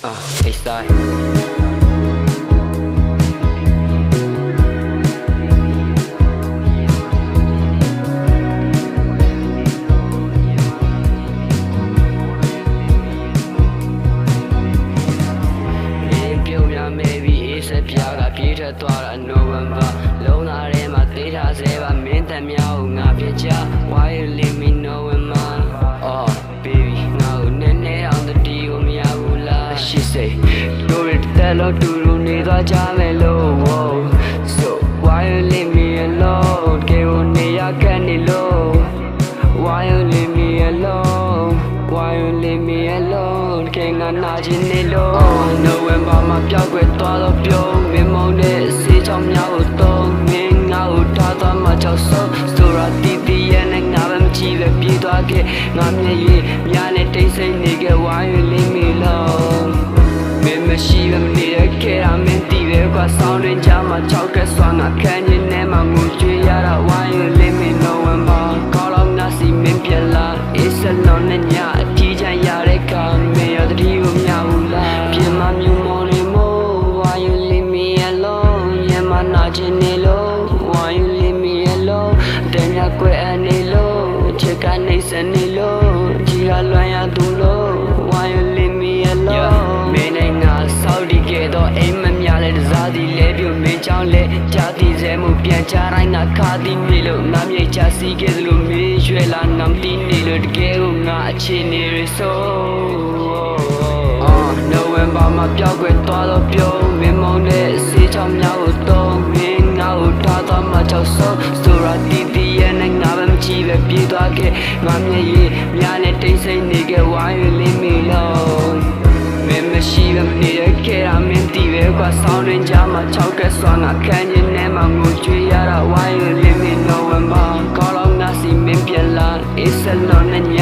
A-side Maybe it's a piaga Peter Tora November Lona Rema Theta Zeva Minta Miao Ngapija Why you leave me knowing man Oh baby now Nene on the deal Miaula She say Do it tell to Nida Jamelo So why you leave me alone Keo Nia Canilo Why you leave me alone Why you leave me alone King Anajinilo November maပြောက်ွယ်သွားတော့ပြုံးမင်းမောင်းတဲ့စေးချောင်းများကိုတော့မင်းငါ့ကိုထားသွားမှကြောက်ဆုံးဆိုရတီတီရဲ့နဲ့ငါပဲမကြည့်ပဲပြေးသွားခဲ့ငါမျက်ရည်များနဲ့တိတ်ဆိတ်နေခဲ့ Why you leave me alone မင်းမရှိပဲမနေရခဲ့တာမင်းတည်ပဲကွာဆောင်းတွင်ကြမှာချောက်ကဲစွာငါခံနေနေမှာငိုကြွေးရတာ Why you leave me November ခေါ်တော့ငါစီမင်းပြလာ It's a long နဲ့ညအတီးချမ်းရတဲ့ခါမင်းရတဲ့ဒီကိုမြဘူးလားပြင်မမြူမော်နေမို့ Why you leave me alone ရမနာချင်နေလို့ Why you leave me alone တည်းမြကွယ်အနေလို့ချစ်ကနေစနေလို့ကြီးကလွမ်းရသူလို့ Why you leave me alone မင်းနဲ့ငါဆောက်ဒီခဲ့တော့အိမ်မများလဲတစားစီလဲပြုတ်မင်းချောင်းလဲကြာတီစဲမှုပြန်ချတိုင်းငါခါတီးနေလို့ငါမြိတ်ချစီခဲ့သလိုမင်းရွှဲလာငမ်တီးနေလို့တကယ်ကိုငါအခြေအနေရဆိုNovember မှာပြောက်ွယ်သွားတော့ပြုံးမင်းမောင်းတဲ့စေးချောင်းများကိုတော့မင်းငါ့ကိုထားသွားမှကြောက်ဆုံးဆိုရတီတီရဲ့နဲ့ငါပဲမကြည့်ပဲပြေးသွားခဲ့ငါမျက်ရည်များနဲ့တိတ်ဆိတ်နေခဲ့ Why you leave me alone မင်းမရှိပဲမနေရခဲ့တာမင်းတည်ပဲကွာဆောင်းတွင်ကြမှာချောက်ကဲစွာငါခံနေနေမှာငိုကြွေးရတာ Why you leave me November ခေါ်တော့ငါစီမင်းပြန်လာ It's a long နဲ့ည